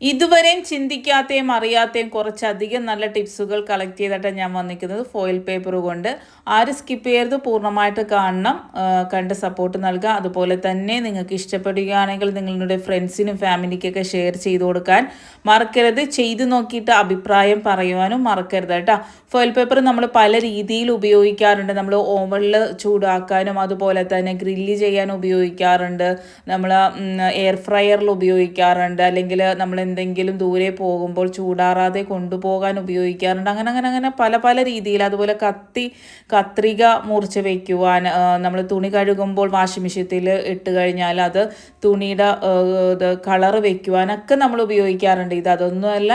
ഇതുവരെയും ചിന്തിക്കാത്തയും അറിയാത്തയും കുറച്ചധികം നല്ല ടിപ്സുകൾ കളക്ട് ചെയ്തിട്ടാണ് ഞാൻ വന്നിരിക്കുന്നത് ഫോയിൽ പേപ്പർ കൊണ്ട്. ആരും സ്കിപ്പ് ചെയ്യരുത്, പൂർണ്ണമായിട്ട് കാണണം, കണ്ട് സപ്പോർട്ട് നൽകുക. അതുപോലെ തന്നെ നിങ്ങൾക്ക് ഇഷ്ടപ്പെടുകയാണെങ്കിൽ നിങ്ങളുടെ ഫ്രണ്ട്സിനും ഫാമിലിക്കൊക്കെ ഷെയർ ചെയ്ത് കൊടുക്കാൻ മറക്കരുത്. ചെയ്ത് നോക്കിയിട്ട് അഭിപ്രായം പറയുവാനും മറക്കരുത് കേട്ടോ. ഫോയിൽ പേപ്പർ നമ്മൾ പല രീതിയിൽ ഉപയോഗിക്കാറുണ്ട്. നമ്മൾ ഓവനിൽ ചൂടാക്കാനും അതുപോലെ തന്നെ ഗ്രില്ല് ചെയ്യാൻ ഉപയോഗിക്കാറുണ്ട്, നമ്മൾ എയർ ഫ്രയറിൽ ഉപയോഗിക്കാറുണ്ട്, അല്ലെങ്കിൽ നമ്മൾ എന്തെങ്കിലും ദൂരെ പോകുമ്പോൾ ചൂടാറാതെ കൊണ്ടുപോകാൻ ഉപയോഗിക്കാറുണ്ട്. അങ്ങനെ അങ്ങനെ അങ്ങനെ പല പല രീതിയിൽ. അതുപോലെ കത്രിക മുറിച്ച് വയ്ക്കുവാൻ, നമ്മൾ തുണി കഴുകുമ്പോൾ വാഷിംഗ് മെഷീനിൽ ഇട്ട് കഴിഞ്ഞാൽ അത് തുണിയുടെ കളർ വയ്ക്കുവാനൊക്കെ നമ്മൾ ഉപയോഗിക്കാറുണ്ട്. അതൊന്നുമല്ല,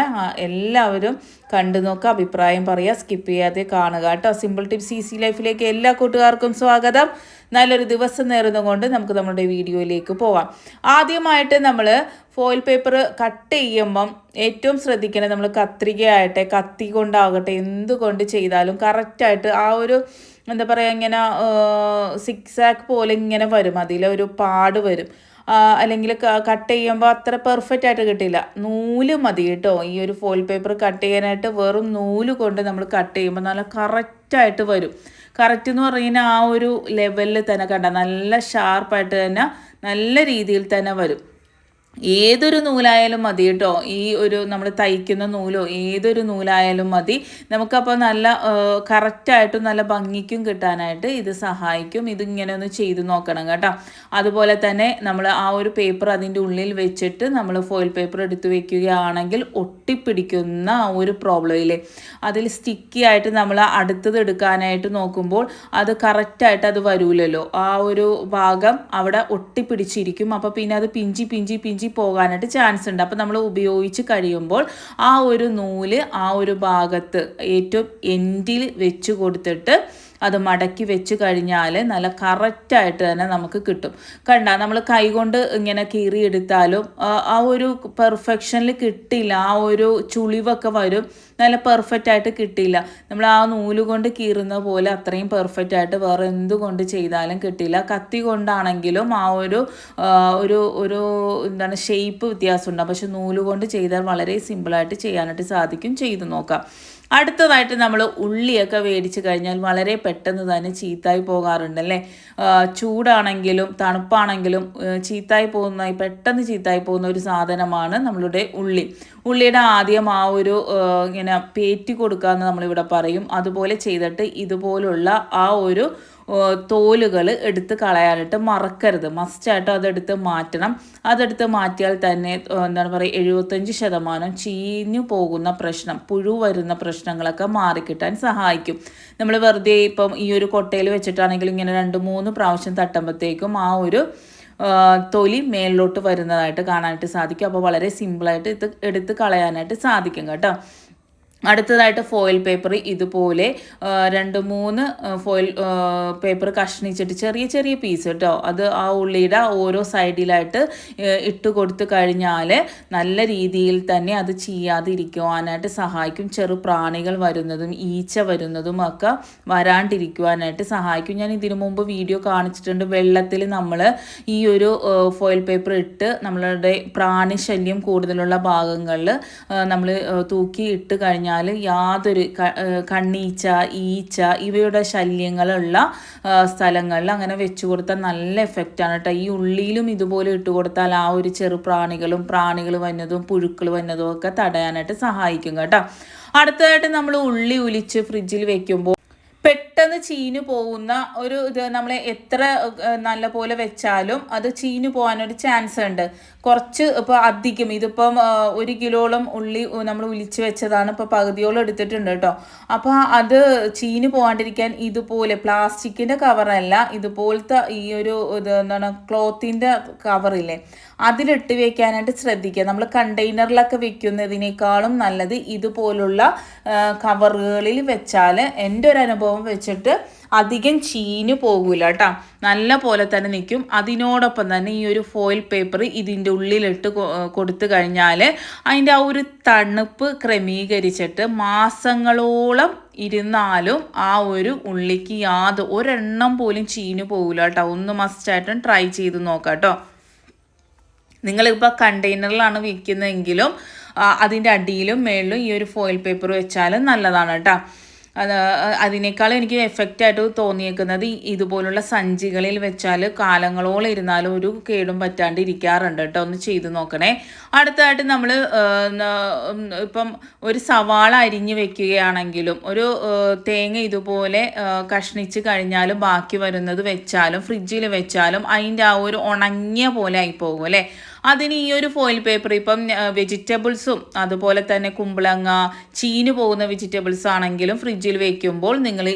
എല്ലാവരും കണ്ടു നോക്കുക, അഭിപ്രായം പറയുക, സ്കിപ്പ് ചെയ്യാതെ കാണുക കേട്ടോ. സിമ്പിൾ ടിപ്സ് ഈസി ലൈഫിലേക്ക് എല്ലാ കൂട്ടുകാർക്കും സ്വാഗതം. നല്ലൊരു ദിവസം നേർന്നുകൊണ്ട് നമുക്ക് നമ്മുടെ വീഡിയോയിലേക്ക് പോകാം. ആദ്യമായിട്ട് നമ്മൾ ഫോയിൽ പേപ്പർ കട്ട് ചെയ്യുമ്പം ഏറ്റവും ശ്രദ്ധിക്കേണ്ടത്, നമ്മൾ കത്രികയാകട്ടെ കത്തി കൊണ്ടാകട്ടെ എന്തുകൊണ്ട് ചെയ്താലും കറക്റ്റായിട്ട് ആ ഒരു എന്താ പറയുക, ഇങ്ങനെ സിക്സാക്ക് പോലെ ഇങ്ങനെ വരും, അതിലൊരു പാട് വരും. അല്ലെങ്കിൽ കട്ട് ചെയ്യുമ്പോൾ അത്ര പെർഫെക്റ്റ് ആയിട്ട് കിട്ടില്ല. നൂല് മതി കേട്ടോ ഈ ഒരു ഫോയിൽ പേപ്പർ കട്ട് ചെയ്യാനായിട്ട്. വെറും നൂല് കൊണ്ട് നമ്മൾ കട്ട് ചെയ്യുമ്പോൾ നല്ല കറക്റ്റായിട്ട് വരും. കറക്റ്റ് എന്ന് പറഞ്ഞാൽ ആ ഒരു ലെവലിൽ തന്നെ കണ്ട നല്ല ഷാർപ്പായിട്ട് തന്നെ നല്ല രീതിയിൽ തന്നെ വരും. ഏതൊരു നൂലായാലും മതി കേട്ടോ, ഈ ഒരു നമ്മൾ തയ്ക്കുന്ന നൂലോ ഏതൊരു നൂലായാലും മതി. നമുക്കപ്പോൾ നല്ല കറക്റ്റായിട്ടും നല്ല ഭംഗിക്കും കിട്ടാനായിട്ട് ഇത് സഹായിക്കും. ഇതിങ്ങനെ ഒന്ന് ചെയ്ത് നോക്കണം കേട്ടോ. അതുപോലെ തന്നെ നമ്മൾ ആ ഒരു പേപ്പർ അതിൻ്റെ ഉള്ളിൽ വെച്ചിട്ട് നമ്മൾ ഫോയിൽ പേപ്പർ എടുത്ത് വെക്കുകയാണെങ്കിൽ ഒട്ടിപ്പിടിക്കുന്ന ആ ഒരു പ്രോബ്ലം ഇല്ലേ, അതിൽ സ്റ്റിക്കി ആയിട്ട് നമ്മൾ അടുത്തത് എടുക്കാനായിട്ട് നോക്കുമ്പോൾ അത് കറക്റ്റായിട്ട് അത് വരൂലല്ലോ, ആ ഒരു ഭാഗം അവിടെ ഒട്ടിപ്പിടിച്ചിരിക്കും. അപ്പോൾ പിന്നെ അത് പിഞ്ചി പിഞ്ചി പിഞ്ചി പോകാനായിട്ട് ചാൻസ് ഉണ്ട്. അപ്പോൾ നമ്മൾ ഉപയോഗിച്ച് കഴിയുമ്പോൾ ആ ഒരു നൂല് ആ ഒരു ഭാഗത്ത് ഏറ്റവും എൻഡിൽ വെച്ച് കൊടുത്തിട്ട് അത് മടക്കി വെച്ച് കഴിഞ്ഞാൽ നല്ല കറക്റ്റായിട്ട് തന്നെ നമുക്ക് കിട്ടും. കണ്ട, നമ്മൾ കൈകൊണ്ട് ഇങ്ങനെ കീറിയെടുത്താലും ആ ഒരു പെർഫെക്ഷനിൽ കിട്ടില്ല, ആ ഒരു ചുളിവൊക്കെ വരും, നല്ല പെർഫെക്റ്റ് ആയിട്ട് കിട്ടില്ല. നമ്മൾ ആ നൂല് കൊണ്ട് കീറുന്ന പോലെ അത്രയും പെർഫെക്റ്റ് ആയിട്ട് വേറെ എന്തുകൊണ്ട് ചെയ്താലും കിട്ടില്ല. കത്തി കൊണ്ടാണെങ്കിലും ആ ഒരു ഒരു എന്താണ് ഷേപ്പ് വ്യത്യാസമുണ്ടാകും. പക്ഷെ നൂല് കൊണ്ട് ചെയ്താൽ വളരെ സിമ്പിളായിട്ട് ചെയ്യാനായിട്ട് സാധിക്കും. ചെയ്ത് നോക്കാം. അടുത്തതായിട്ട് നമ്മൾ ഉള്ളിയൊക്കെ മേടിച്ച് കഴിഞ്ഞാൽ വളരെ പെട്ടെന്ന് തന്നെ ചീത്തായി പോകാറുണ്ടല്ലേ. ചൂടാണെങ്കിലും തണുപ്പാണെങ്കിലും പെട്ടെന്ന് ചീത്തായി പോകുന്ന ഒരു സാധനമാണ് നമ്മളുടെ ഉള്ളി. ഉള്ളിയുടെ ആദ്യം ആ ഒരു ഇങ്ങനെ പേറ്റി കൊടുക്കുക എന്ന് നമ്മളിവിടെ പറയും. അതുപോലെ ചെയ്തിട്ട് ഇതുപോലുള്ള ആ ഒരു തോലുകൾ എടുത്ത് കളയാനായിട്ട് മറക്കരുത്. മസ്റ്റായിട്ട് അതെടുത്ത് മാറ്റണം. അതെടുത്ത് മാറ്റിയാൽ തന്നെ എന്താണ് പറയുക, 75% ചീഞ്ഞു പോകുന്ന പ്രശ്നം, പുഴു വരുന്ന പ്രശ്നങ്ങളൊക്കെ മാറിക്കിട്ടാൻ സഹായിക്കും. നമ്മൾ വെറുതെ ഇപ്പം ഈ ഒരു കൊട്ടയിൽ വെച്ചിട്ടാണെങ്കിൽ ഇങ്ങനെ 2-3 പ്രാവശ്യം തട്ടുമ്പോഴത്തേക്കും ആ ഒരു തൊലി മേളിലോട്ട് വരുന്നതായിട്ട് കാണാനായിട്ട് സാധിക്കും. അപ്പോൾ വളരെ സിമ്പിളായിട്ട് ഇത് എടുത്ത് കളയാനായിട്ട് സാധിക്കും കേട്ടോ. അടുത്തതായിട്ട് ഫോയിൽ പേപ്പർ ഇതുപോലെ 2-3 ഫോയിൽ പേപ്പർ കഷ്ണിച്ചിട്ട് ചെറിയ ചെറിയ പീസ് കേട്ടോ, അത് ആ ഉള്ളിയുടെ ഓരോ സൈഡിലായിട്ട് ഇട്ട് കൊടുത്തു കഴിഞ്ഞാൽ നല്ല രീതിയിൽ തന്നെ അത് ചെയ്യാതിരിക്കുവാനായിട്ട് സഹായിക്കും. ചെറു പ്രാണികൾ വരുന്നതും ഈച്ച വരുന്നതും ഒക്കെ വരാണ്ടിരിക്കുവാനായിട്ട് സഹായിക്കും. ഞാൻ ഇതിനു മുമ്പ് വീഡിയോ കാണിച്ചിട്ടുണ്ട്. വെള്ളത്തിൽ നമ്മൾ ഈ ഒരു ഫോയിൽ പേപ്പർ ഇട്ട് നമ്മളുടെ പ്രാണി ശല്യം കൂടുതലുള്ള ഭാഗങ്ങളിൽ നമ്മൾ തൂക്കി ഇട്ട് കഴിഞ്ഞാൽ യാതൊരു കണ്ണീച്ച, ഈച്ച ഇവയുടെ ശല്യങ്ങളുള്ള സ്ഥലങ്ങളിൽ അങ്ങനെ വെച്ചു കൊടുത്താൽ നല്ല എഫക്റ്റാണ് കേട്ടോ. ഈ ഉള്ളിയിലും ഇതുപോലെ ഇട്ട് കൊടുത്താൽ ആ ഒരു ചെറു പ്രാണികൾ വന്നതും പുഴുക്കൾ വന്നതും ഒക്കെ തടയാനായിട്ട് സഹായിക്കും കേട്ടോ. അടുത്തതായിട്ട് നമ്മൾ ഉള്ളി ഉലിച്ച് ഫ്രിഡ്ജിൽ വെക്കുമ്പോൾ പെട്ടെന്ന് ചീഞ്ഞു പോകുന്ന ഒരു ഇത്, നമ്മൾ എത്ര നല്ല പോലെ വെച്ചാലും അത് ചീഞ്ഞു പോകാനൊരു ചാൻസ് ഉണ്ട്. കുറച്ച് ഇപ്പോൾ അധികം, ഇതിപ്പം 1 കിലോളം ഉള്ളി നമ്മൾ ഉലിച്ച് വെച്ചതാണ്, ഇപ്പോൾ പകുതിയോളം എടുത്തിട്ടുണ്ട് കേട്ടോ. അപ്പോൾ അത് ചീഞ്ഞു പോകാണ്ടിരിക്കാൻ ഇതുപോലെ പ്ലാസ്റ്റിക്കിൻ്റെ കവറല്ല, ഇതുപോലത്തെ ഈ ഒരു ഇത് എന്താണ് ക്ലോത്തിൻ്റെ കവറില്ലേ, അതിലിട്ട് വെക്കാനായിട്ട് ശ്രദ്ധിക്കുക. നമ്മൾ കണ്ടെയ്നറിലൊക്കെ വെക്കുന്നതിനേക്കാളും നല്ലത് ഇതുപോലുള്ള കവറുകളിൽ വെച്ചാൽ, എൻ്റെ ഒരു അനുഭവം വെച്ചിട്ട് അധികം ചീഞ്ഞു പോകില്ല കേട്ടോ, നല്ല പോലെ തന്നെ നിൽക്കും. അതിനോടൊപ്പം തന്നെ ഈ ഒരു ഫോയിൽ പേപ്പർ ഇതിൻ്റെ ഉള്ളിലിട്ട് കൊടുത്തു കഴിഞ്ഞാൽ അതിൻ്റെ ആ ഒരു തണുപ്പ് ക്രമീകരിച്ചിട്ട് മാസങ്ങളോളം ഇരുന്നാലും ആ ഒരു ഉള്ളിക്ക് ഒരെണ്ണം പോലും ചീഞ്ഞു പോകില്ല കേട്ടോ. ഒന്ന് മസ്റ്റായിട്ടും ട്രൈ ചെയ്ത് നോക്കാം കേട്ടോ. നിങ്ങളിപ്പോൾ കണ്ടെയ്നറിലാണ് വിൽക്കുന്നതെങ്കിലും അതിൻ്റെ അടിയിലും മേളിലും ഈ ഒരു ഫോയിൽ പേപ്പർ വെച്ചാലും നല്ലതാണ് കേട്ടോ. അതിനേക്കാളും എനിക്ക് എഫക്റ്റായിട്ട് തോന്നിയേക്കുന്നത് ഇതുപോലുള്ള സഞ്ചികളിൽ വെച്ചാൽ കാലങ്ങളോളം ഇരുന്നാലും ഒരു കേടും പറ്റാണ്ട് ഇരിക്കാറുണ്ട് കേട്ടോ. ഒന്ന് ചെയ്ത് നോക്കണേ. അടുത്തതായിട്ട് നമ്മൾ ഇപ്പം ഒരു സവാള അരിഞ്ഞ് വെക്കുകയാണെങ്കിലും ഒരു തേങ്ങ ഇതുപോലെ കഷ്ണിച്ച് കഴിഞ്ഞാലും ബാക്കി വരുന്നത് വെച്ചാലും ഫ്രിഡ്ജിൽ വെച്ചാലും അതിൻ്റെ ആ ഒരു ഉണങ്ങിയ പോലെ ആയിപ്പോകും അല്ലേ. അതിന് ഈ ഒരു ഫോയിൽ പേപ്പർ ഇപ്പം വെജിറ്റബിൾസും അതുപോലെ തന്നെ കുമ്പളങ്ങ ചീഞ്ഞു പോകുന്ന വെജിറ്റബിൾസ് ആണെങ്കിലും ഫ്രിഡ്ജിൽ വെക്കുമ്പോൾ നിങ്ങൾ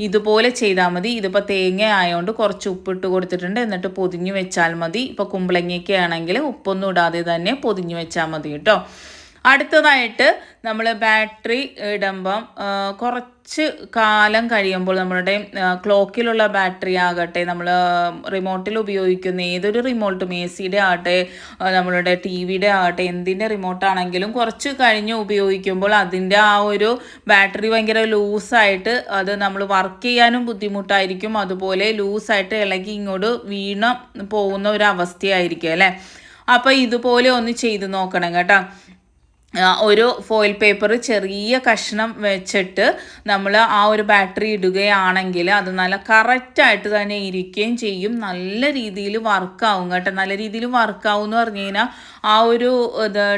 ഇതുപോലെ ചെയ്താൽ മതി. ഇതിപ്പോൾ തേങ്ങ ആയതുകൊണ്ട് കുറച്ച് ഉപ്പിട്ട് കൊടുത്തിട്ടുണ്ട്, എന്നിട്ട് പൊതിഞ്ഞ് വെച്ചാൽ മതി. ഇപ്പോൾ കുമ്പളങ്ങയൊക്കെ ആണെങ്കിൽ ഉപ്പൊന്നും ഇടാതെ തന്നെ പൊതിഞ്ഞ് വെച്ചാൽ മതി കേട്ടോ. അടുത്തതായിട്ട് നമ്മൾ ബാറ്ററി ഇടുമ്പം കുറച്ച് കാലം കഴിയുമ്പോൾ നമ്മളുടെ ക്ലോക്കിലുള്ള ബാറ്ററി ആകട്ടെ, നമ്മൾ റിമോട്ടിൽ ഉപയോഗിക്കുന്ന ഏതൊരു റിമോട്ടും AC-യുടെ ആകട്ടെ നമ്മളുടെ TV-യുടെ ആകട്ടെ എന്തിൻ്റെ റിമോട്ടാണെങ്കിലും കുറച്ച് കഴിഞ്ഞ് ഉപയോഗിക്കുമ്പോൾ അതിൻ്റെ ആ ഒരു ബാറ്ററി ഭയങ്കര ലൂസായിട്ട് അത് നമ്മൾ വർക്ക് ചെയ്യാനും ബുദ്ധിമുട്ടായിരിക്കും. അതുപോലെ ലൂസായിട്ട് ഇളകി ഇങ്ങോട്ട് വീണ് പോകുന്ന ഒരു അവസ്ഥയായിരിക്കും അല്ലേ. അപ്പോൾ ഇതുപോലെ ഒന്ന് ചെയ്ത് നോക്കണം കേട്ടോ. ഒരു ഫോയിൽ പേപ്പർ ചെറിയ കഷ്ണം വെച്ചിട്ട് നമ്മൾ ആ ഒരു ബാറ്ററി ഇടുകയാണെങ്കിൽ അത് നല്ല കറക്റ്റായിട്ട് തന്നെ ഇരിക്കുകയും ചെയ്യും, നല്ല രീതിയിൽ വർക്കാവും കേട്ടോ. നല്ല രീതിയിൽ വർക്കാവും എന്ന് പറഞ്ഞു കഴിഞ്ഞാൽ ആ ഒരു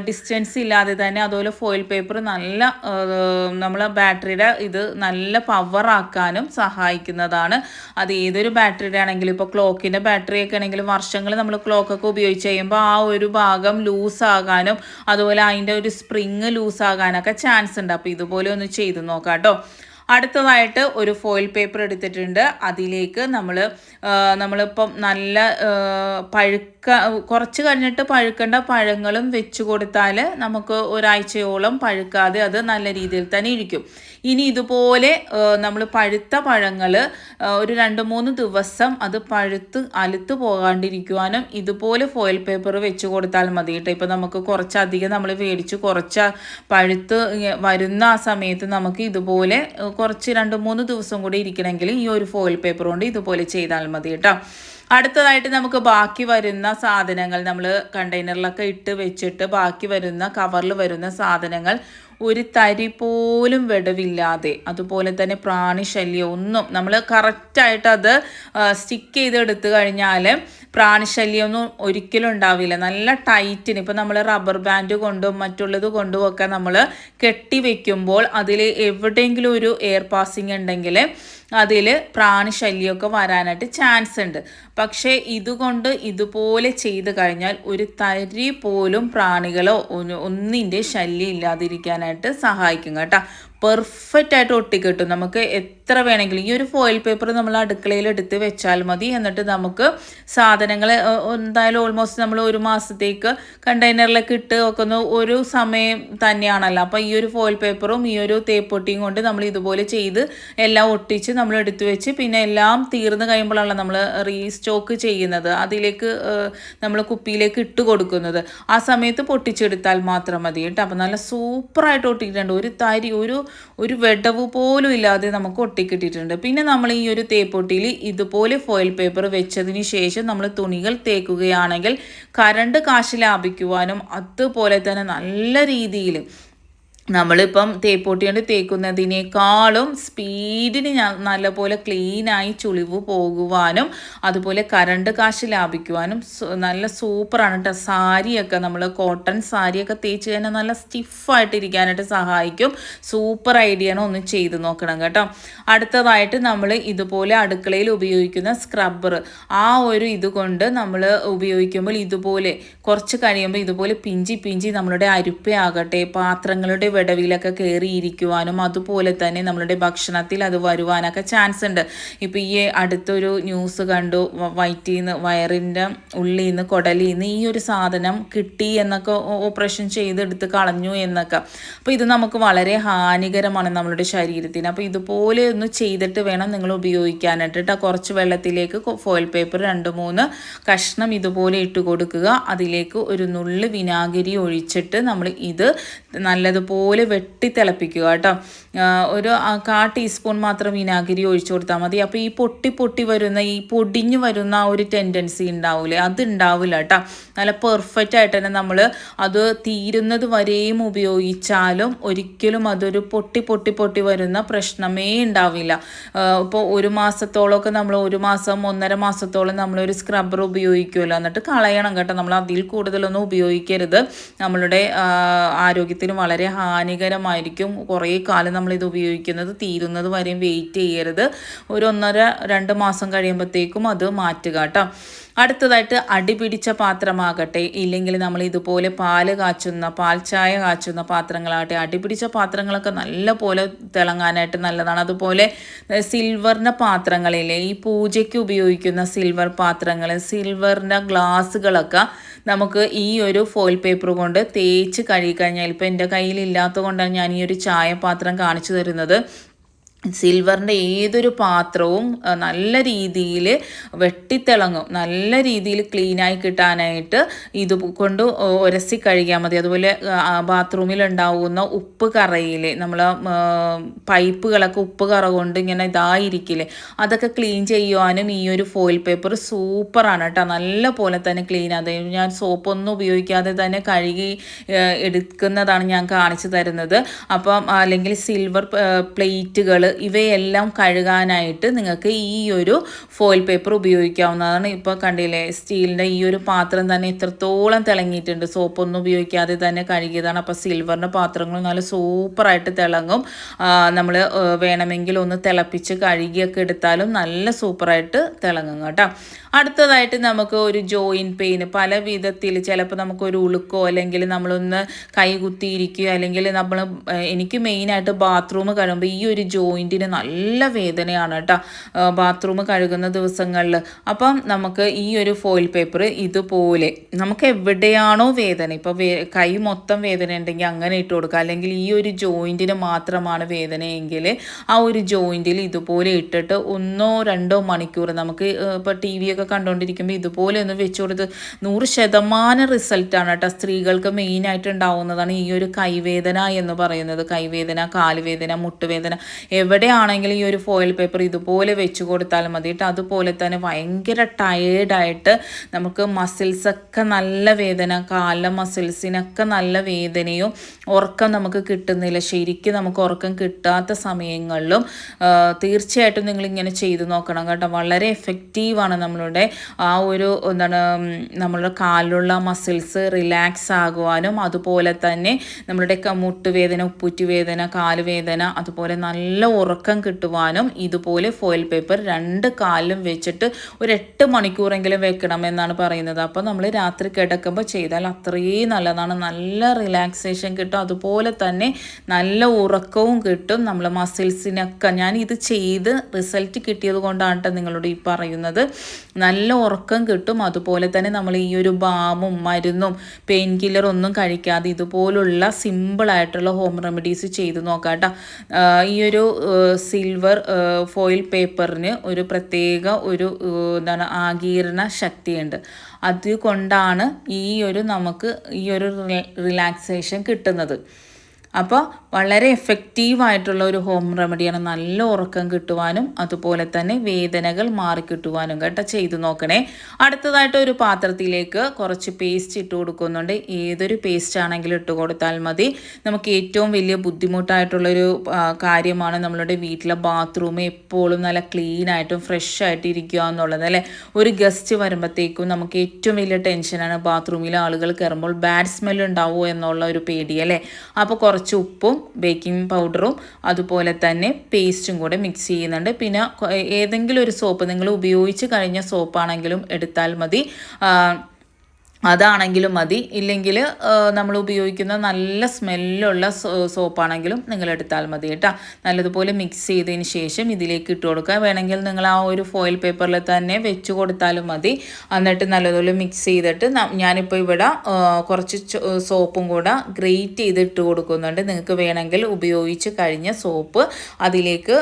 ഡിസ്റ്റൻസ് ഇല്ലാതെ തന്നെ അതുപോലെ ഫോയിൽ പേപ്പർ നല്ല നമ്മൾ ബാറ്ററിയുടെ ഇത് നല്ല പവറാക്കാനും സഹായിക്കുന്നതാണ്. അത് ഏതൊരു ബാറ്ററിയുടെ ആണെങ്കിലും ഇപ്പോൾ ക്ലോക്കിൻ്റെ ബാറ്ററിയൊക്കെ ആണെങ്കിലും വർഷങ്ങൾ നമ്മൾ ക്ലോക്കൊക്കെ ഉപയോഗിച്ച് കഴിയുമ്പോൾ ആ ഒരു ഭാഗം ലൂസാകാനും അതുപോലെ അതിൻ്റെ ഒരു സ്പ്രിങ് ലൂസാകാനൊക്കെ ചാൻസ് ഉണ്ട്. അപ്പോൾ ഇതുപോലെ ഒന്ന് ചെയ്ത് നോക്കാം കേട്ടോ. അടുത്തതായിട്ട് ഒരു ഫോയിൽ പേപ്പർ എടുത്തിട്ടുണ്ട്. അതിലേക്ക് നമ്മളിപ്പം നല്ല കുറച്ച് കഴിഞ്ഞിട്ട് പഴുക്കേണ്ട പഴങ്ങളും വെച്ച് കൊടുത്താൽ നമുക്ക് ഒരാഴ്ചയോളം പഴുക്കാതെ അത് നല്ല രീതിയിൽ തന്നെ ഇരിക്കും. ഇനി ഇതുപോലെ നമ്മൾ പഴുത്ത പഴങ്ങൾ ഒരു 2-3 ദിവസം അത് അലുത്ത് പോകാണ്ടിരിക്കുവാനും ഇതുപോലെ ഫോയിൽ പേപ്പർ വെച്ച് കൊടുത്താൽ മതി കേട്ടോ. ഇപ്പോൾ നമുക്ക് കുറച്ചധികം നമ്മൾ മേടിച്ച് കുറച്ച് പഴുത്ത് വരുന്ന ആ സമയത്ത് നമുക്ക് ഇതുപോലെ കുറച്ച് 2-3 ദിവസം കൂടി ഇരിക്കണമെങ്കിൽ ഈ ഒരു ഫോയിൽ പേപ്പർ കൊണ്ട് ഇതുപോലെ ചെയ്താൽ മതി കേട്ടോ. അടുത്തതായിട്ട് നമുക്ക് ബാക്കി വരുന്ന സാധനങ്ങൾ നമ്മൾ കണ്ടെയ്നറിലൊക്കെ ഇട്ട് വെച്ചിട്ട് ബാക്കി വരുന്ന കവറിൽ വരുന്ന സാധനങ്ങൾ ഒരു തരി പോലും വിടവില്ലാതെ അതുപോലെ തന്നെ പ്രാണിശല്യം ഒന്നും നമ്മൾ കറക്റ്റായിട്ട് അത് സ്റ്റിക്ക് ചെയ്തെടുത്തു കഴിഞ്ഞാൽ പ്രാണിശല്യമൊന്നും ഒരിക്കലും ഉണ്ടാവില്ല. നല്ല ടൈറ്റിന് ഇപ്പോൾ നമ്മൾ റബ്ബർ ബാൻഡ് കൊണ്ടും മറ്റുള്ളത് കൊണ്ടും ഒക്കെ നമ്മൾ കെട്ടി വെക്കുമ്പോൾ അതിൽ എവിടെയെങ്കിലും ഒരു എയർ പാസിങ് ഉണ്ടെങ്കിൽ അതിൽ പ്രാണിശല്യമൊക്കെ വരാനായിട്ട് ചാൻസ് ഉണ്ട്. പക്ഷേ ഇതുകൊണ്ട് ഇതുപോലെ ചെയ്ത് കഴിഞ്ഞാൽ ഒരു തരി പോലും പ്രാണികളോ ഒന്നിൻ്റെ ശല്യം ഇല്ലാതിരിക്കാനായിട്ട് സഹായിക്കും കേട്ടോ. പെർഫെക്റ്റ് ആയിട്ട് ഒട്ടിക്കിട്ടും. നമുക്ക് എത്ര വേണമെങ്കിലും ഈ ഒരു ഫോയിൽ പേപ്പർ നമ്മൾ അടുക്കളയിൽ എടുത്ത് വെച്ചാൽ മതി. എന്നിട്ട് നമുക്ക് സാധനങ്ങൾ എന്തായാലും ഓൾമോസ്റ്റ് നമ്മൾ 1 മാസത്തേക്ക് കണ്ടെയ്നറിലൊക്കെ ഇട്ട് വെക്കുന്ന ഒരു സമയം തന്നെയാണല്ലോ. അപ്പോൾ ഈ ഒരു ഫോയിൽ പേപ്പറും ഈ ഒരു തേപ്പൊട്ടിയും കൊണ്ട് നമ്മൾ ഇതുപോലെ ചെയ്ത് എല്ലാം ഒട്ടിച്ച് നമ്മൾ എടുത്തു വെച്ച് പിന്നെ എല്ലാം തീർന്നു കഴിയുമ്പോഴാണ് നമ്മൾ റീസ്റ്റോക്ക് ചെയ്യുന്നത്, അതിലേക്ക് നമ്മൾ കുപ്പിയിലേക്ക് ഇട്ട് കൊടുക്കുന്നത്. ആ സമയത്ത് പൊട്ടിച്ചെടുത്താൽ മാത്രം മതി കേട്ടോ. അപ്പോൾ നല്ല സൂപ്പറായിട്ട് ഒട്ടിയിട്ടുണ്ട്. ഒരു തരി ഒരു വെടവ് പോലും ഇല്ലാതെ നമുക്ക് ഒട്ടിക്കിട്ടിട്ടുണ്ട്. പിന്നെ നമ്മൾ ഈ ഒരു തേപ്പൊട്ടിയിൽ ഇതുപോലെ ഫോയിൽ പേപ്പർ വെച്ചതിന് ശേഷം നമ്മൾ തുണികൾ തേക്കുകയാണെങ്കിൽ കറണ്ട് കാശ് ലാഭിക്കുവാനും അതുപോലെ തന്നെ നല്ല രീതിയിൽ നമ്മളിപ്പം തേപ്പൊട്ടി കൊണ്ട് തേക്കുന്നതിനേക്കാളും സ്പീഡിന് നല്ലപോലെ ക്ലീനായി ചുളിവ് പോകുവാനും അതുപോലെ കറണ്ട് കാശ് ലാഭിക്കുവാനും നല്ല സൂപ്പറാണ് കേട്ടോ. സാരിയൊക്കെ നമ്മൾ കോട്ടൺ സാരിയൊക്കെ തേച്ച് കഴിഞ്ഞാൽ നല്ല സ്റ്റിഫായിട്ടിരിക്കാനായിട്ട് സഹായിക്കും. സൂപ്പർ ഐഡിയ ആണ്, ഒന്ന് ചെയ്ത് നോക്കണം കേട്ടോ. അടുത്തതായിട്ട് നമ്മൾ ഇതുപോലെ അടുക്കളയിൽ ഉപയോഗിക്കുന്ന സ്ക്രബ്ബർ ആ ഒരു ഇതുകൊണ്ട് നമ്മൾ ഉപയോഗിക്കുമ്പോൾ ഇതുപോലെ കുറച്ച് കഴിയുമ്പോൾ ഇതുപോലെ പിഞ്ചി നമ്മളുടെ അരിപ്പയാകട്ടെ പാത്രങ്ങളുടെ വിടവിലൊക്കെ കയറിയിരിക്കുവാനും അതുപോലെ തന്നെ നമ്മളുടെ ഭക്ഷണത്തിൽ അത് വരുവാനൊക്കെ ചാൻസ് ഉണ്ട്. ഇപ്പോൾ ഈ അടുത്തൊരു ന്യൂസ് കണ്ടു, വയറിൻ്റെ ഉള്ളിൽ നിന്ന് കുടലിൽ നിന്ന് ഈ ഒരു സാധനം കിട്ടി എന്നൊക്കെ ഓപ്പറേഷൻ ചെയ്തെടുത്ത് കളഞ്ഞു എന്നൊക്കെ. അപ്പോൾ ഇത് നമുക്ക് വളരെ ഹാനികരമാണ് നമ്മളുടെ ശരീരത്തിന്. അപ്പോൾ ഇതുപോലെ ഒന്ന് ചെയ്തിട്ട് വേണം നിങ്ങൾ ഉപയോഗിക്കാനായിട്ട് കേട്ടോ. കുറച്ച് വെള്ളത്തിലേക്ക് ഫോയിൽ പേപ്പർ 2-3 കഷ്ണം ഇതുപോലെ ഇട്ട് കൊടുക്കുക. അതിലേക്ക് ഒരു നുള്ള് വിനാഗിരി ഒഴിച്ചിട്ട് നമ്മൾ ഇത് നല്ലതുപോലെ ഇതുപോലെ വെട്ടി തിളപ്പിക്കുക കേട്ടോ. ഒരു 1/4 ടീസ്പൂൺ മാത്രം വിനാഗിരി ഒഴിച്ചു കൊടുത്താൽ മതി. അപ്പോൾ ഈ പൊട്ടി വരുന്ന ഈ പൊടിഞ്ഞു വരുന്ന ആ ഒരു ടെൻഡൻസി ഉണ്ടാവില്ലേ, അത് ഉണ്ടാവില്ല കേട്ടോ. നല്ല പെർഫെക്റ്റ് ആയിട്ട് തന്നെ നമ്മൾ അത് തീരുന്നത് വരെയും ഉപയോഗിച്ചാലും ഒരിക്കലും അതൊരു പൊട്ടി വരുന്ന പ്രശ്നമേ ഉണ്ടാവില്ല. ഇപ്പോൾ 1 മാസത്തോളമൊക്കെ നമ്മൾ 1 മാസം 1.5 മാസത്തോളം നമ്മളൊരു സ്ക്രബ്ബർ ഉപയോഗിക്കുമല്ലോ, എന്നിട്ട് കളയണം കേട്ടോ. നമ്മൾ അതിൽ കൂടുതലൊന്നും ഉപയോഗിക്കരുത്. നമ്മളുടെ ആരോഗ്യത്തിന് വളരെ ഹാനികരമായിരിക്കും. കുറേ കാലം നമ്മളിത് ഉപയോഗിക്കുന്നത് തീരുന്നത് വരെയും വെയിറ്റ് ചെയ്യരുത്. ഒരു 1.5-2 മാസം കഴിയുമ്പോഴത്തേക്കും അത് മാറ്റുക കേട്ടോ. അടുത്തതായിട്ട് അടിപിടിച്ച പാത്രമാകട്ടെ, ഇല്ലെങ്കിൽ നമ്മൾ ഇതുപോലെ പാൽ ചായ കാച്ചുന്ന പാത്രങ്ങളാകട്ടെ, അടിപിടിച്ച പാത്രങ്ങളൊക്കെ നല്ല പോലെ തിളങ്ങാനായിട്ട് നല്ലതാണ്. അതുപോലെ സിൽവറിൻ്റെ പാത്രങ്ങളിലെ ഈ പൂജയ്ക്ക് ഉപയോഗിക്കുന്ന സിൽവർ പാത്രങ്ങൾ, സിൽവറിൻ്റെ ഗ്ലാസ്സുകളൊക്കെ നമുക്ക് ഈ ഒരു ഫോയിൽ പേപ്പർ കൊണ്ട് തേച്ച് കഴുകിക്കഴിഞ്ഞാൽ, ഇപ്പോൾ എൻ്റെ കയ്യിലില്ലാത്തത് കൊണ്ടാണ് ഞാൻ ഈ ഒരു ചായപാത്രം കാണിച്ചു തരുന്നത്. സിൽവറിൻ്റെ ഏതൊരു പാത്രവും നല്ല രീതിയിൽ വെട്ടിത്തിളങ്ങും, നല്ല രീതിയിൽ ക്ലീനായി കിട്ടാനായിട്ട് ഇത് കൊണ്ട് ഉരസി കഴുകിയാൽ മതി. അതുപോലെ ബാത്റൂമിലുണ്ടാവുന്ന ഉപ്പ് കറയില്ലേ, നമ്മൾ പൈപ്പുകളൊക്കെ ഉപ്പ് കറ കൊണ്ട് ഇങ്ങനെ ഇതായിരിക്കില്ലേ, അതൊക്കെ ക്ലീൻ ചെയ്യുവാനും ഈ ഒരു ഫോയിൽ പേപ്പർ സൂപ്പറാണ് കേട്ടോ. നല്ല പോലെ തന്നെ ക്ലീൻ. അത് ഞാൻ സോപ്പൊന്നും ഉപയോഗിക്കാതെ തന്നെ കഴുകി എടുക്കുന്നതാണ് ഞാൻ കാണിച്ചു തരുന്നത്. അപ്പം അല്ലെങ്കിൽ സിൽവർ പ്ലേറ്റുകൾ ഇവയെല്ലാം കഴുകാനായിട്ട് നിങ്ങൾക്ക് ഈ ഒരു ഫോയിൽ പേപ്പർ ഉപയോഗിക്കാവുന്നതാണ്. ഇപ്പോൾ കണ്ടില്ലേ, സ്റ്റീലിൻ്റെ ഈ ഒരു പാത്രം തന്നെ എത്രത്തോളം തിളങ്ങിയിട്ടുണ്ട്, സോപ്പൊന്നും ഉപയോഗിക്കാതെ തന്നെ കഴുകിയതാണ്. അപ്പോൾ സിൽവറിൻ്റെ പാത്രങ്ങൾ നല്ല സൂപ്പറായിട്ട് തിളങ്ങും. നമ്മൾ വേണമെങ്കിൽ ഒന്ന് തിളപ്പിച്ച് കഴുകിയൊക്കെ എടുത്താലും നല്ല സൂപ്പറായിട്ട് തിളങ്ങും കേട്ടോ. അടുത്തതായിട്ട് നമുക്ക് ഒരു ജോയിൻറ്റ് പെയിൻ പല വിധത്തിൽ, ചിലപ്പോൾ നമുക്കൊരു ഉളുക്കോ അല്ലെങ്കിൽ നമ്മളൊന്ന് കൈ കുത്തിയിരിക്കുകയോ അല്ലെങ്കിൽ എനിക്ക് മെയിനായിട്ട് ബാത്റൂം കഴുകുമ്പോൾ ഈ ഒരു ജോയിൻറ്റിന് നല്ല വേദനയാണ് കേട്ടോ, ബാത്റൂം കഴുകുന്ന ദിവസങ്ങളിൽ. അപ്പം നമുക്ക് ഈ ഒരു ഫോയിൽ പേപ്പർ ഇതുപോലെ നമുക്ക് എവിടെയാണോ വേദന, ഇപ്പോൾ കൈ മൊത്തം വേദന ഉണ്ടെങ്കിൽ അങ്ങനെ ഇട്ട് കൊടുക്കുക. അല്ലെങ്കിൽ ഈ ഒരു ജോയിൻറ്റിന് മാത്രമാണ് വേദനയെങ്കിൽ ആ ഒരു ജോയിൻറ്റിൽ ഇതുപോലെ ഇട്ടിട്ട് 1-2 മണിക്കൂർ നമുക്ക് ഇപ്പോൾ TV ഒക്കെ കണ്ടുകൊണ്ടിരിക്കുമ്പോൾ ഇതുപോലെ ഒന്ന് വെച്ച് കൊടുത്ത് 100% റിസൾട്ടാണ് കേട്ടോ. സ്ത്രീകൾക്ക് മെയിനായിട്ട് ഉണ്ടാവുന്നതാണ് ഈ ഒരു കൈവേദന എന്ന് പറയുന്നത്. കൈവേദന, കാലുവേദന, മുട്ടുവേദന എവിടെയാണെങ്കിലും ഈ ഒരു ഫോയിൽ പേപ്പർ ഇതുപോലെ വെച്ച് കൊടുത്താൽ മതി കേട്ടോ. അതുപോലെ തന്നെ ഭയങ്കര ടയേർഡായിട്ട് നമുക്ക് മസിൽസൊക്കെ നല്ല വേദന, കാലിലെ മസിൽസിനൊക്കെ നല്ല വേദനയും ഉറക്കം നമുക്ക് കിട്ടുന്നില്ല, ശരിക്കും നമുക്ക് ഉറക്കം കിട്ടാത്ത സമയങ്ങളിലും തീർച്ചയായിട്ടും നിങ്ങളിങ്ങനെ ചെയ്ത് നോക്കണം കേട്ടോ. വളരെ എഫക്റ്റീവാണ്. നമ്മളുടെ ആ ഒരു നമ്മളുടെ കാലിലുള്ള മസിൽസ് റിലാക്സ് ആകുവാനും അതുപോലെ തന്നെ നമ്മളുടെ മുട്ടുവേദന, ഉപ്പൂറ്റുവേദന, കാലുവേദന, അതുപോലെ നല്ല ഉറക്കം കിട്ടുവാനും ഇതുപോലെ ഫോയിൽ പേപ്പർ 2 കാലിലും വെച്ചിട്ട് ഒരു 8 മണിക്കൂറെങ്കിലും വെക്കണമെന്നാണ് പറയുന്നത്. അപ്പോൾ നമ്മൾ രാത്രി കിടക്കുമ്പോൾ ചെയ്താൽ അത്രയും നല്ലതാണ്. നല്ല റിലാക്സേഷൻ കിട്ടും, അതുപോലെ തന്നെ നല്ല ഉറക്കവും കിട്ടും. നമ്മൾ മസിൽസിനൊക്കെ ഞാൻ ഇത് ചെയ്ത് റിസൾട്ട് കിട്ടിയത് കൊണ്ടാണ് നിങ്ങളോട് ഈ പറയുന്നത്. നല്ല ഉറക്കം കിട്ടും. അതുപോലെ തന്നെ നമ്മൾ ഈ ഒരു ബാമും മരുന്നും പെയിൻ കില്ലർ ഒന്നും കഴിക്കാതെ ഇതുപോലുള്ള സിമ്പിളായിട്ടുള്ള ഹോം റെമഡീസ് ചെയ്ത് നോക്കാം കേട്ടോ. ഈ ഒരു സിൽവർ ഫോയിൽ പേപ്പറിന് ഒരു പ്രത്യേക ഒരു ആഗീരണ ശക്തിയുണ്ട്. അതുകൊണ്ടാണ് നമുക്ക് ഈ ഒരു റിലാക്സേഷൻ കിട്ടുന്നത്. അപ്പോൾ വളരെ എഫക്റ്റീവായിട്ടുള്ള ഒരു ഹോം റെമഡിയാണ്. നല്ല ഉറക്കം കിട്ടുവാനും അതുപോലെ തന്നെ വേദനകൾ മാറിക്കിട്ടുവാനും കേട്ടോ. ചെയ്തു നോക്കണേ. അടുത്തതായിട്ട് ഒരു പാത്രത്തിലേക്ക് കുറച്ച് പേസ്റ്റ് ഇട്ട് കൊടുക്കുന്നുണ്ട്. ഏതൊരു പേസ്റ്റ് ആണെങ്കിലും ഇട്ട് കൊടുത്താൽ മതി. നമുക്ക് ഏറ്റവും വലിയ ബുദ്ധിമുട്ടായിട്ടുള്ളൊരു കാര്യമാണ് നമ്മളുടെ വീട്ടിലെ ബാത്റൂം എപ്പോഴും നല്ല ക്ലീനായിട്ടും ഫ്രഷ് ആയിട്ട് ഇരിക്കുക എന്നുള്ളത് അല്ലേ. ഒരു ഗസ്റ്റ് വരുമ്പോഴത്തേക്കും നമുക്ക് ഏറ്റവും വലിയ ടെൻഷനാണ് ബാത്റൂമിലെ ആളുകൾ കയറുമ്പോൾ ബാഡ് സ്മെൽ ഉണ്ടാവുമോ എന്നുള്ള ഒരു പേടി അല്ലേ. അപ്പോൾ കുറച്ച് ഉപ്പും ബേക്കിംഗ് പൗഡറും അതുപോലെ തന്നെ പേസ്റ്റും കൂടെ മിക്സ് ചെയ്യുന്നുണ്ട്. പിന്നെ ഏതെങ്കിലും ഒരു സോപ്പ് നിങ്ങൾ ഉപയോഗിച്ച് കഴിഞ്ഞ സോപ്പാണെങ്കിലും എടുത്താൽ മതി, അതാണെങ്കിലും മതി. ഇല്ലെങ്കിൽ നമ്മൾ ഉപയോഗിക്കുന്ന നല്ല സ്മെല്ലുള്ള സോപ്പാണെങ്കിലും നിങ്ങൾ എടുത്താൽ മതി കേട്ടോ. നല്ലതുപോലെ മിക്സ് ചെയ്തതിന് ശേഷം ഇതിലേക്ക് ഇട്ട് കൊടുക്കുക. വേണമെങ്കിൽ നിങ്ങൾ ആ ഒരു ഫോയിൽ പേപ്പറിൽ തന്നെ വെച്ച് കൊടുത്താലും മതി. എന്നിട്ട് നല്ലതുപോലെ മിക്സ് ചെയ്തിട്ട് ഞാനിപ്പോൾ ഇവിടെ കുറച്ച് സോപ്പും കൂടെ ഗ്രേറ്റ് ചെയ്ത് ഇട്ട് കൊടുക്കുന്നുണ്ട്. നിങ്ങൾക്ക് വേണമെങ്കിൽ ഉപയോഗിച്ച് കഴിഞ്ഞ സോപ്പ് അതിലേക്ക്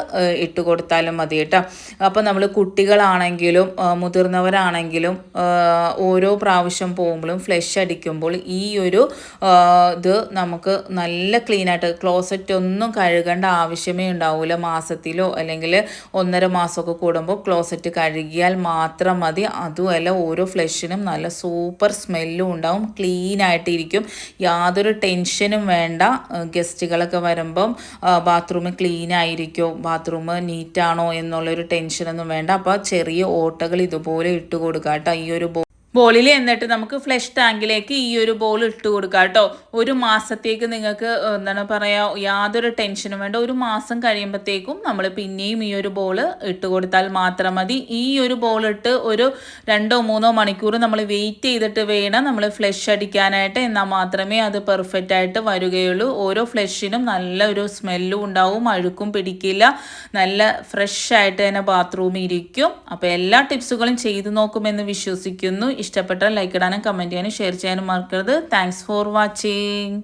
ഇട്ട് കൊടുത്താലും മതി കേട്ടോ. അപ്പോൾ നമ്മൾ കുട്ടികളാണെങ്കിലും മുതിർന്നവരാണെങ്കിലും ഓരോ പ്രാവശ്യം പോകുമ്പോഴും ഫ്ലഷ് അടിക്കുമ്പോൾ ഈ ഒരു ഇത് നമുക്ക് നല്ല ക്ലീനായിട്ട് ക്ലോസറ്റ് ഒന്നും കഴുകേണ്ട ആവശ്യമേ ഉണ്ടാവില്ല. മാസത്തിലോ അല്ലെങ്കിൽ 1.5 മാസമൊക്കെ കൂടുമ്പോൾ ക്ലോസറ്റ് കഴുകിയാൽ മാത്രം മതി. അതുമല്ല ഓരോ ഫ്ലഷിനും നല്ല സൂപ്പർ സ്മെല്ലും ഉണ്ടാവും, ക്ലീനായിട്ടിരിക്കും, യാതൊരു ടെൻഷനും വേണ്ട. ഗസ്റ്റുകളൊക്കെ വരുമ്പം ബാത്റൂം ക്ലീൻ ആയിരിക്കോ, ബാത്റൂം നീറ്റാണോ എന്നുള്ളൊരു ടെൻഷനൊന്നും വേണ്ട. അപ്പോൾ ചെറിയ ഓട്ടകൾ ഇതുപോലെ ഇട്ട് കൊടുക്കുക കേട്ടോ ഈ ഒരു ബോളിൽ. എന്നിട്ട് നമുക്ക് ഫ്ലഷ് ടാങ്കിലേക്ക് ഈ ഒരു ബോൾ ഇട്ട് കൊടുക്കാം കേട്ടോ. ഒരു മാസത്തേക്ക് നിങ്ങൾക്ക് എന്താണ് പറയുക, യാതൊരു ടെൻഷനും വേണ്ട. ഒരു മാസം കഴിയുമ്പോഴത്തേക്കും നമ്മൾ പിന്നെയും ഈ ഒരു ബോൾ ഇട്ട് കൊടുത്താൽ മാത്രം മതി. ഈ ഒരു ബോൾ ഇട്ട് ഒരു 2-3 മണിക്കൂർ നമ്മൾ വെയിറ്റ് ചെയ്തിട്ട് വേണം നമ്മൾ ഫ്ലഷ് അടിക്കാനായിട്ട്. എന്നാൽ മാത്രമേ അത് പെർഫെക്റ്റ് ആയിട്ട് വരികയുള്ളൂ. ഓരോ ഫ്ലഷിനും നല്ല ഒരു സ്മെല്ലും ഉണ്ടാവും, അഴുക്കും പിടിക്കില്ല, നല്ല ഫ്രഷ് ആയിട്ട് തന്നെ ബാത്റൂമിൽ ഇരിക്കും. അപ്പോൾ എല്ലാ ടിപ്സുകളും ചെയ്തു നോക്കുമെന്ന് വിശ്വസിക്കുന്നു. ഇഷ്ടപ്പെട്ടാൽ ലൈക്ക് ഇടാനും കമൻറ്റ് ചെയ്യാനും ഷെയർ ചെയ്യാനും മറക്കരുത്. Thanks for watching.